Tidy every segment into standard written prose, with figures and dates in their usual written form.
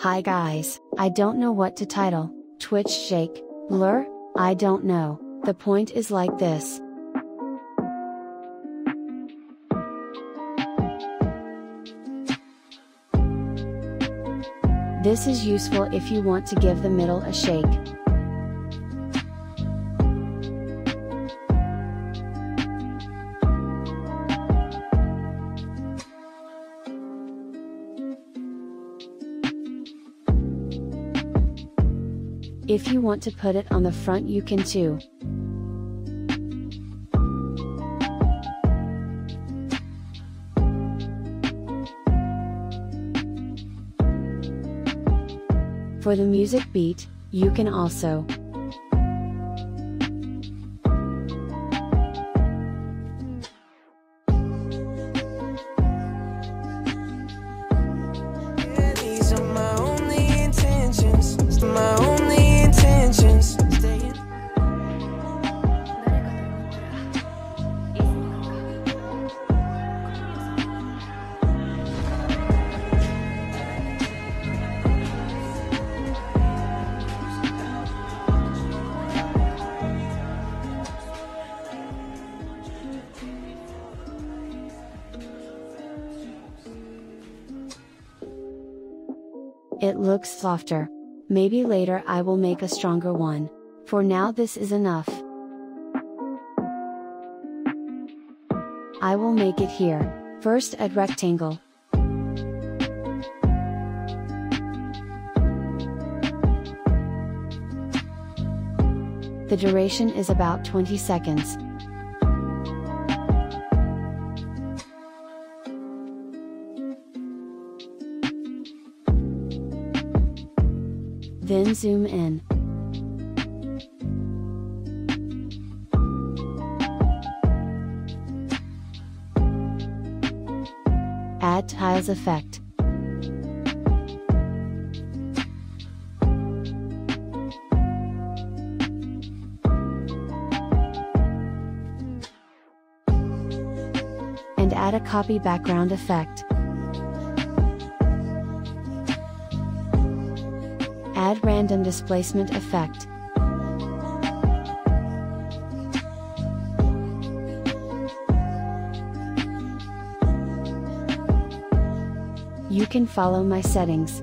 Hi guys, I don't know what to title, Twitch shake, blur, I don't know, the point is like this. This is useful if you want to give the middle a shake. If you want to put it on the front you can too. For the music beat, you can also It looks softer. Maybe later I will make a stronger one. For now this is enough. I will make it here, first at rectangle. The duration is about 20 seconds. Then zoom in. Add tiles effect. And add a copy background effect. Add random displacement effect. You can follow my settings.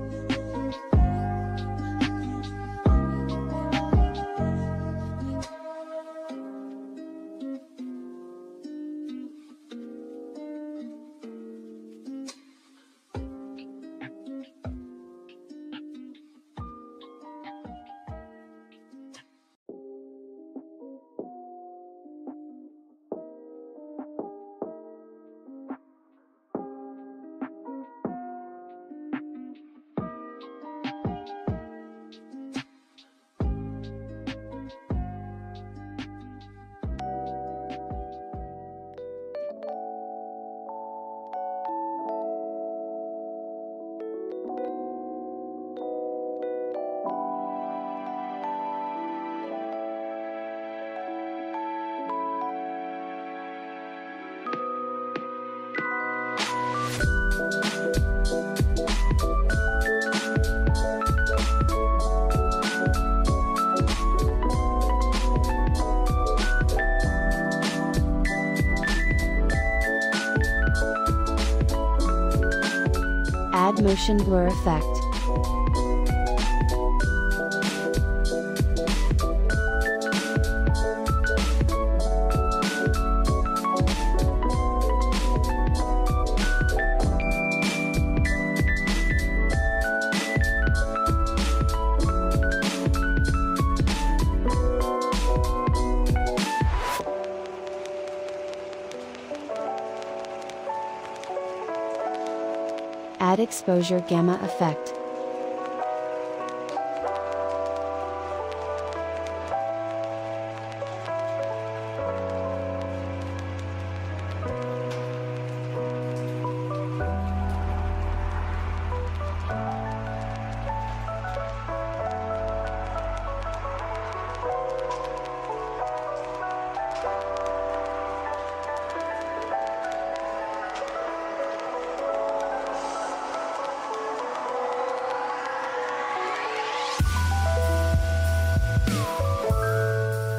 Add motion blur effect. Add exposure gamma effect.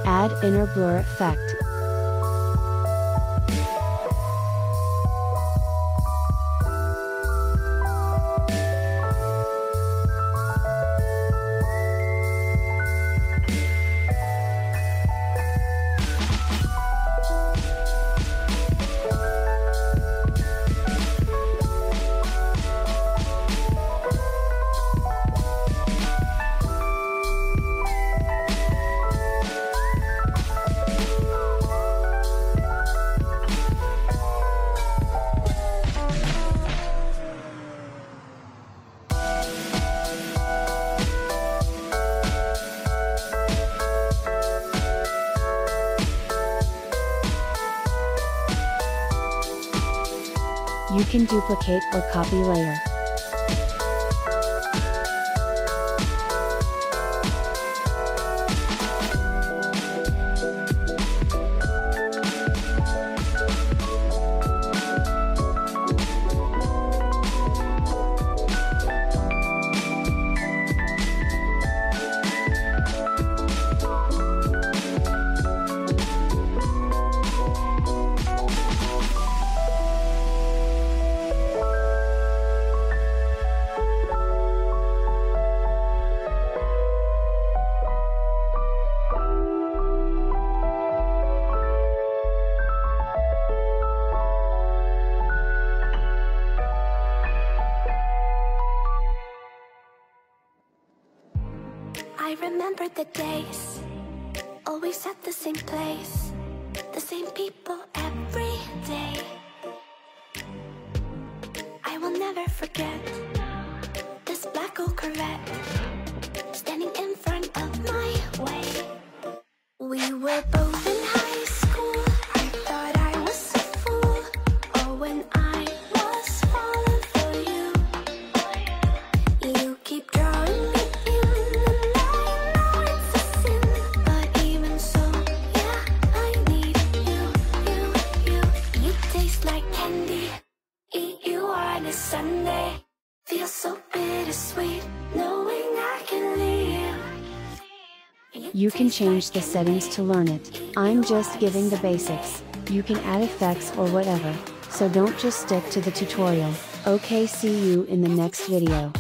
Add inner blur effect. You can duplicate or copy layer. I remember the days, always at the same place, the same people every day. I will never forget this black old Corvette standing in front of my way. We were both in high school, I thought I was a fool. Oh, when I was falling for you, you keep drawing me in, and I know it's a sin, but even so, yeah, I need you. You taste like candy, eat you on a Sunday. Feels so bittersweet, knowing I can leave. You can change the settings to learn it. I'm just giving the basics. You can add effects or whatever, so don't just stick to the tutorial. Okay, see you in the next video.